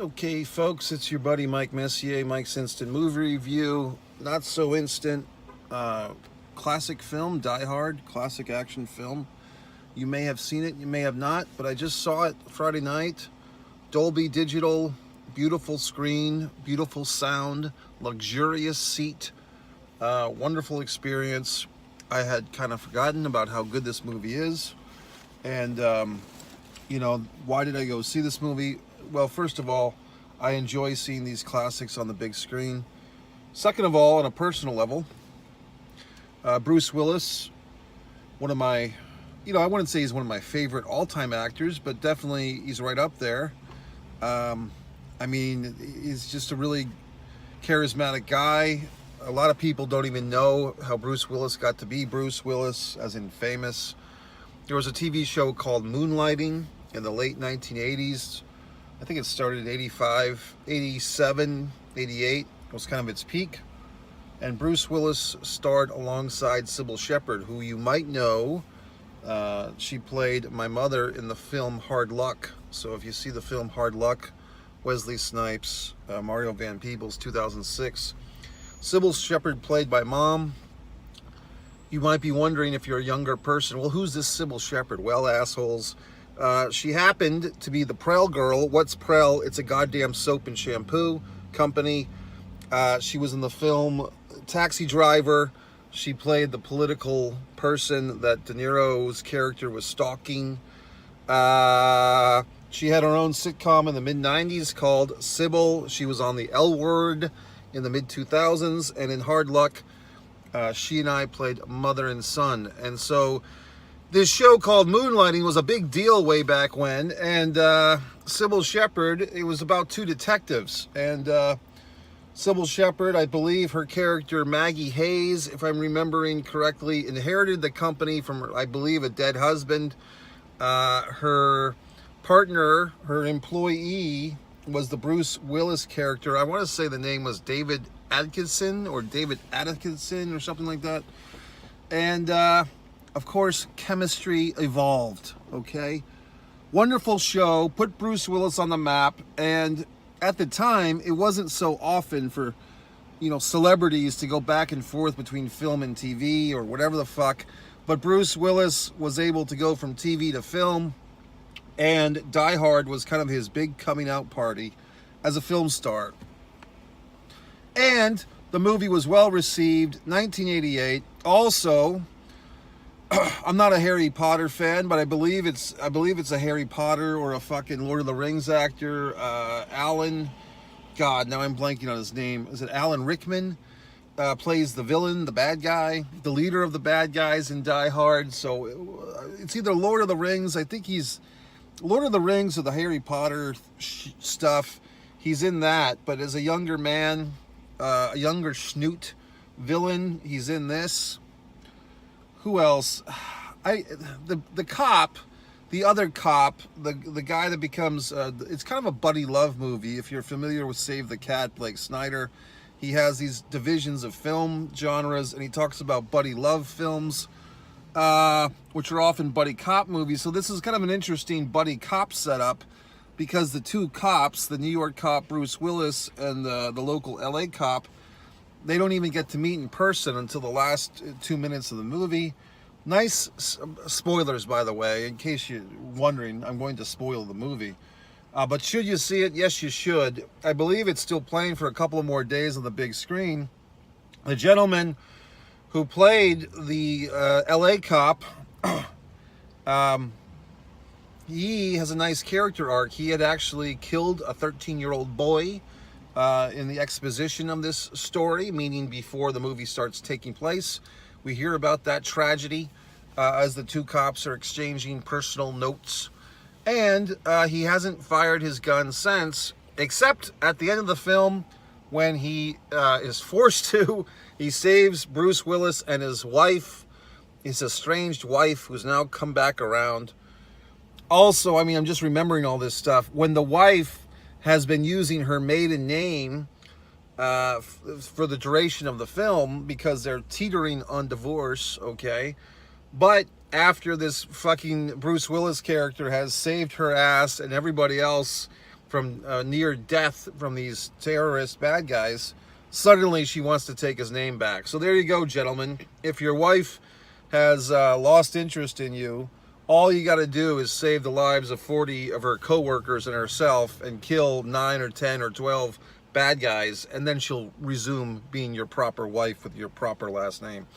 Okay, folks, it's your buddy Mike Messier, Mike's Instant Movie Review. Not so instant. Classic film, Die Hard, classic action film. You may have seen it, you may have not, but I just saw it Friday night. Dolby Digital, beautiful screen, beautiful sound, luxurious seat, wonderful experience. I had kind of forgotten about how good this movie is. And, why did I go see this movie? Well, first of all, I enjoy seeing these classics on the big screen. Second of all, on a personal level, Bruce Willis, one of my, I wouldn't say he's one of my favorite all-time actors, but definitely he's right up there. He's just a really charismatic guy. A lot of people don't even know how Bruce Willis got to be Bruce Willis, as in famous. There was a TV show called Moonlighting in the late 1980s. I think it started in 85, 87, 88 was kind of its peak. And Bruce Willis starred alongside Sybil Shepherd, who you might know. She played my mother in the film Hard Luck. So if you see the film Hard Luck, Wesley Snipes, Mario Van Peebles, 2006. Sybil Shepherd played by Mom. You might be wondering, if you're a younger person, well, who's this Sybil Shepherd? Well, assholes. She happened to be the Prell girl. What's Prell? It's a goddamn soap and shampoo company. She was in the film Taxi Driver. She played the political person that De Niro's character was stalking. She had her own sitcom in the mid-90s called Sybil. She was on the L Word in the mid-2000s. And in Hard Luck, she and I played mother and son. And so this show called Moonlighting was a big deal way back when. And Sybil Shepherd, it was about two detectives. And Sybil Shepherd, I believe her character Maggie Hayes, if I'm remembering correctly, inherited the company from, I believe, a dead husband. Her partner, her employee, was the Bruce Willis character. I want to say the name was David Atkinson or something like that. And of course, chemistry evolved. Okay, wonderful show, put Bruce Willis on the map. And at the time, it wasn't so often for celebrities to go back and forth between film and TV or whatever the fuck. But Bruce Willis was able to go from TV to film, and Die Hard was kind of his big coming out party as a film star. And the movie was well received. 1988. Also, I'm not a Harry Potter fan, but I believe it's a Harry Potter or a fucking Lord of the Rings actor. Alan, God, now I'm blanking on his name. Is it Alan Rickman? Plays the villain, the bad guy, the leader of the bad guys in Die Hard. So it's either Lord of the Rings. I think he's Lord of the Rings or the Harry Potter stuff. He's in that, but as a younger man, a younger schnoot villain, he's in this. Who else? The cop, the other cop, the guy that becomes, it's kind of a buddy love movie. If you're familiar with Save the Cat, Blake Snyder, he has these divisions of film genres, and he talks about buddy love films, which are often buddy cop movies. So this is kind of an interesting buddy cop setup, because the two cops, the New York cop Bruce Willis and the local LA cop, they don't even get to meet in person until the last 2 minutes of the movie. Nice spoilers, by the way, in case you're wondering. I'm going to spoil the movie. But should you see it? Yes, you should. I believe it's still playing for a couple of more days on the big screen. The gentleman who played the LA cop, he has a nice character arc. He had actually killed a 13-year-old boy in the exposition of this story, meaning before the movie starts taking place. We hear about that tragedy as the two cops are exchanging personal notes. And he hasn't fired his gun since, except at the end of the film when he is forced to. He saves Bruce Willis and his wife, his estranged wife, who's now come back around. Also, I'm just remembering all this stuff. When the wife has been using her maiden name for the duration of the film, because they're teetering on divorce, okay? But after this fucking Bruce Willis character has saved her ass and everybody else from near death from these terrorist bad guys, suddenly she wants to take his name back. So there you go, gentlemen. If your wife has lost interest in you, all you got to do is save the lives of 40 of her coworkers and herself and kill 9 or 10 or 12 bad guys, and then she'll resume being your proper wife with your proper last name.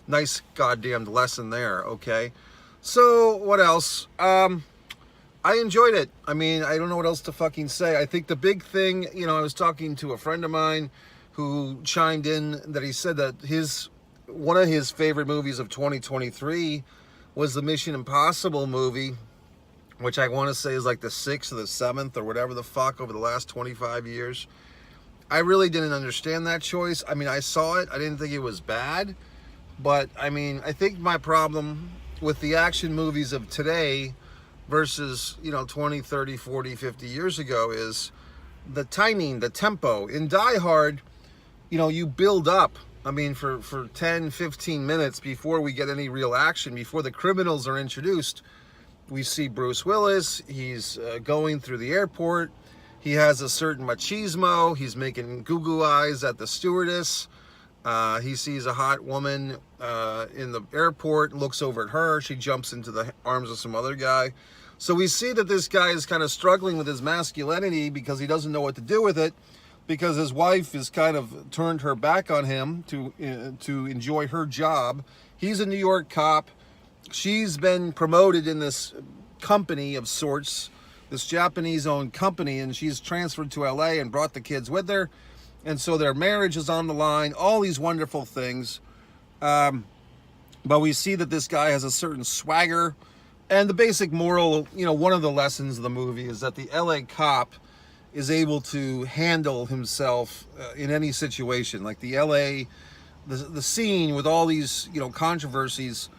Nice goddamn lesson there, okay? So, what else? I enjoyed it. I mean, I don't know what else to fucking say. I think the big thing, you know, I was talking to a friend of mine who chimed in that he said that one of his favorite movies of 2023 was the Mission Impossible movie, which I want to say is like the 6th or the 7th or whatever the fuck over the last 25 years. I really didn't understand that choice. I mean, I saw it. I didn't think it was bad. But, I mean, I think my problem with the action movies of today versus, you know, 20, 30, 40, 50 years ago is the timing, the tempo. In Die Hard, you know, you build up, I mean, for 10, 15 minutes before we get any real action, before the criminals are introduced. We see Bruce Willis, he's going through the airport, he has a certain machismo, he's making goo-goo eyes at the stewardess, he sees a hot woman in the airport, looks over at her, she jumps into the arms of some other guy. So we see that this guy is kind of struggling with his masculinity because he doesn't know what to do with it, because his wife has kind of turned her back on him to enjoy her job. He's a New York cop. She's been promoted in this company of sorts, this Japanese-owned company, and she's transferred to LA and brought the kids with her. And so their marriage is on the line, all these wonderful things. But we see that this guy has a certain swagger. And the basic moral, you know, one of the lessons of the movie is that the LA cop is able to handle himself in any situation. Like the LA, the scene with all these, you know, controversies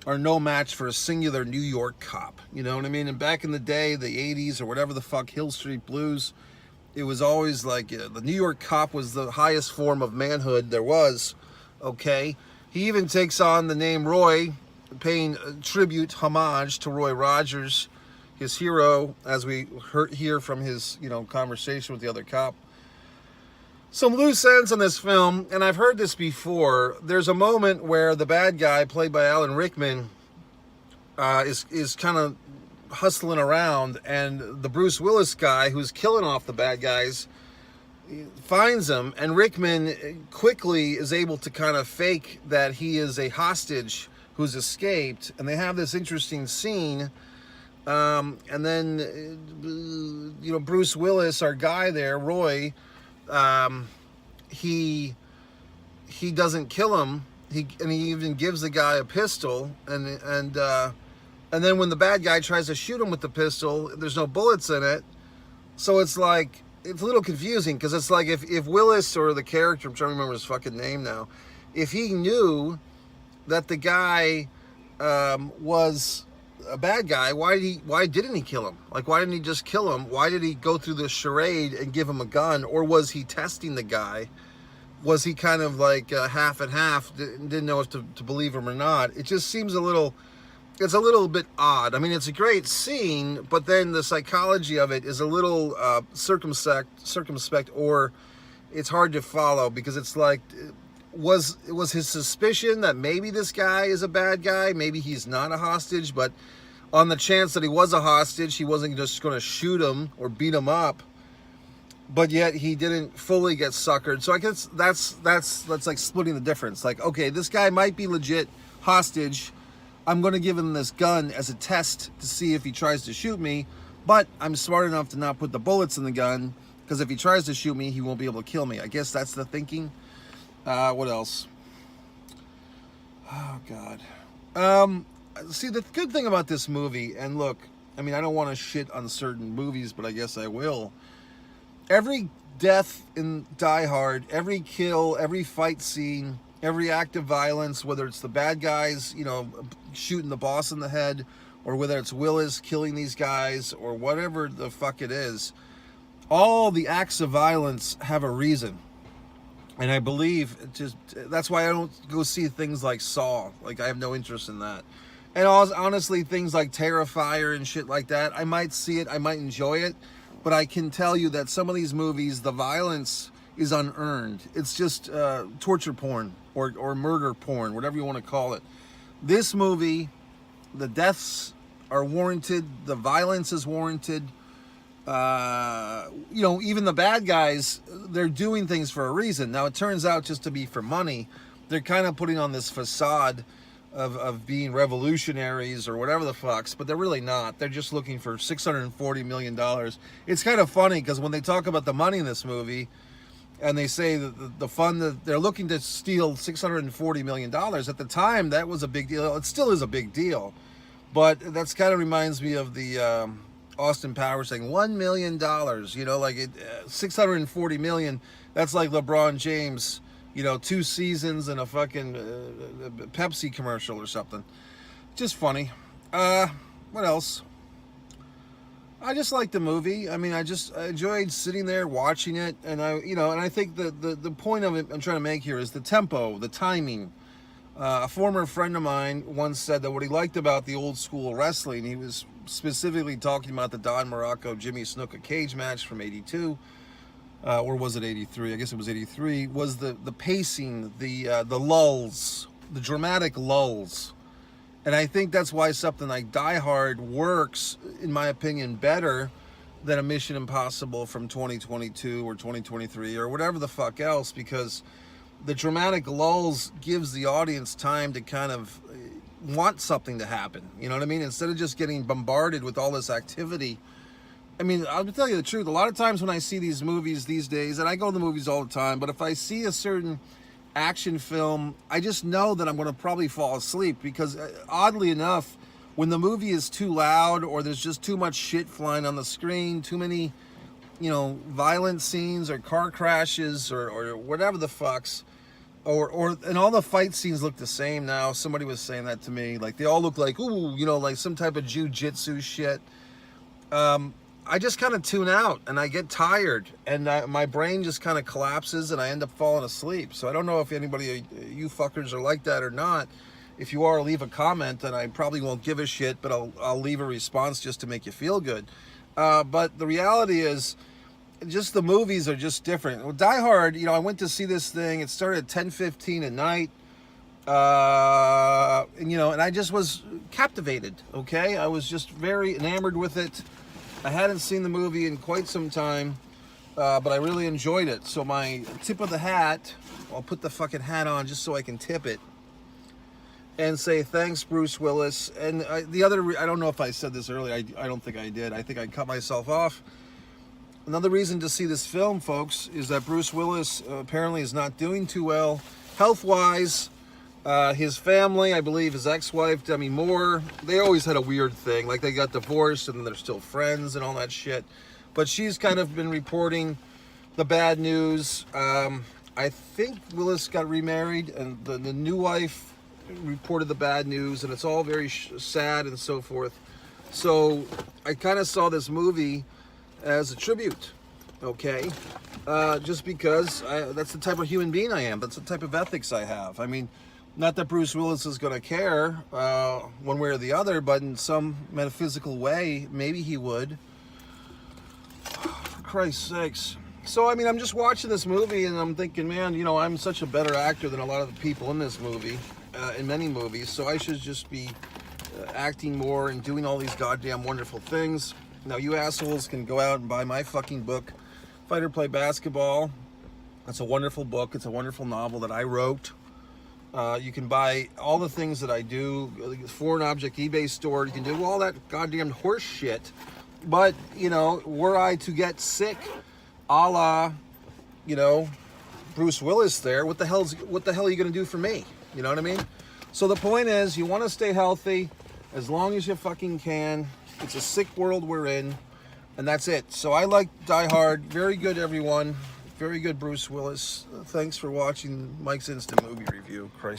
are no match for a singular New York cop. You know what I mean? And back in the day, the 80s or whatever the fuck, Hill Street Blues, it was always like the New York cop was the highest form of manhood there was, okay? He even takes on the name Roy, paying tribute, homage to Roy Rogers, his hero, as we hear from his, you know, conversation with the other cop. Some loose ends on this film, and I've heard this before. There's a moment where the bad guy, played by Alan Rickman, is kind of hustling around, and the Bruce Willis guy, who's killing off the bad guys, finds him, and Rickman quickly is able to kind of fake that he is a hostage who's escaped, and they have this interesting scene. And then, you know, Bruce Willis, our guy there, Roy, he doesn't kill him. He even gives the guy a pistol, and then when the bad guy tries to shoot him with the pistol, there's no bullets in it. So it's like, it's a little confusing, because it's like if Willis, or the character, I'm trying to remember his fucking name now, if he knew that the guy was a bad guy, why didn't he kill him? Like, why didn't he just kill him? Why did he go through this charade and give him a gun? Or was he testing the guy? Was he kind of like half and half, didn't know if to believe him or not? It just seems it's a little bit odd. I mean, it's a great scene, but then the psychology of it is a little circumspect, or it's hard to follow, because it's like, was his suspicion that maybe this guy is a bad guy? Maybe he's not a hostage, but on the chance that he was a hostage, he wasn't just going to shoot him or beat him up. But yet he didn't fully get suckered. So I guess that's like splitting the difference. Like, okay, this guy might be legit hostage. I'm going to give him this gun as a test to see if he tries to shoot me. But I'm smart enough to not put the bullets in the gun, because if he tries to shoot me, he won't be able to kill me. I guess that's the thinking. What else? Oh, God. See, the good thing about this movie, and look, I mean, I don't want to shit on certain movies, but I guess I will. Every death in Die Hard, every kill, every fight scene, every act of violence, whether it's the bad guys, you know, shooting the boss in the head, or whether it's Willis killing these guys, or whatever the fuck it is, all the acts of violence have a reason. And I believe that's why I don't go see things like Saw. Like, I have no interest in that. And honestly, things like Terrifier and shit like that, I might see it, I might enjoy it, but I can tell you that some of these movies, the violence is unearned. It's just torture porn or murder porn, whatever you want to call it. This movie, the deaths are warranted, the violence is warranted. You know, even the bad guys, they're doing things for a reason. Now, it turns out just to be for money. They're kind of putting on this facade of being revolutionaries or whatever the fucks, but they're really not. They're just looking for $640 million. It's kind of funny because when they talk about the money in this movie, and they say that the fund that they're looking to steal $640 million, at the time, that was a big deal. It still is a big deal. But that's kind of reminds me of the Austin Powers saying $1 million, you know, like 640 million. That's like LeBron James, you know, 2 seasons and a fucking Pepsi commercial or something. Just funny. What else? I just like the movie. I mean, I enjoyed sitting there watching it, and I think the point of it I'm trying to make here is the tempo, the timing. A former friend of mine once said that what he liked about the old school wrestling, he was specifically talking about the Don Morocco Jimmy Snuka cage match from '82, or was it '83? I guess it was '83. Was the pacing, the lulls, the dramatic lulls. And I think that's why something like Die Hard works, in my opinion, better than a Mission Impossible from 2022 or 2023 or whatever the fuck else, because the dramatic lulls gives the audience time to kind of want something to happen. You know what I mean? Instead of just getting bombarded with all this activity. I mean, I'll tell you the truth. A lot of times when I see these movies these days, and I go to the movies all the time, but if I see a certain action film, I just know that I'm going to probably fall asleep, because oddly enough, when the movie is too loud or there's just too much shit flying on the screen, too many, you know, violent scenes or car crashes or whatever the fucks, and all the fight scenes look the same now. Somebody was saying that to me, like they all look like, ooh, you know, like some type of jujitsu shit. I just kind of tune out and I get tired, and my brain just kind of collapses and I end up falling asleep. So I don't know if anybody, you fuckers, are like that or not. If you are, leave a comment, and I probably won't give a shit, but I'll leave a response just to make you feel good. But the reality is, just the movies are just different. Well, Die Hard, you know, I went to see this thing. It started at 10:15 at night. And, you know, and I just was captivated, okay? I was just very enamored with it. I hadn't seen the movie in quite some time, but I really enjoyed it. So my tip of the hat, I'll put the fucking hat on just so I can tip it and say thanks, Bruce Willis. And the other, I don't know if I said this earlier. I don't think I did. I think I cut myself off. Another reason to see this film, folks, is that Bruce Willis apparently is not doing too well health-wise. His family, I believe his ex-wife, Demi Moore, they always had a weird thing. Like, they got divorced and they're still friends and all that shit. But she's kind of been reporting the bad news. I think Willis got remarried, and the new wife reported the bad news, and it's all very sad and so forth. So I kind of saw this movie as a tribute, okay? Just because that's the type of human being I am. That's the type of ethics I have. I mean, not that Bruce Willis is going to care one way or the other, but in some metaphysical way, maybe he would. For Christ's sakes. So, I mean, I'm just watching this movie and I'm thinking, man, you know, I'm such a better actor than a lot of the people in this movie, in many movies, so I should just be acting more and doing all these goddamn wonderful things. Now, you assholes can go out and buy my fucking book, Fight or Play Basketball. It's a wonderful book. It's a wonderful novel that I wrote. You can buy all the things that I do, foreign object eBay store. You can do all that goddamn horse shit. But, you know, were I to get sick, a la, you know, Bruce Willis there, what the hell are you going to do for me? You know what I mean? So the point is, you want to stay healthy as long as you fucking can. It's a sick world we're in, and that's it. So I like Die Hard. Very good, everyone. Very good, Bruce Willis. Thanks for watching Mike's Instant Movie Review. Christ.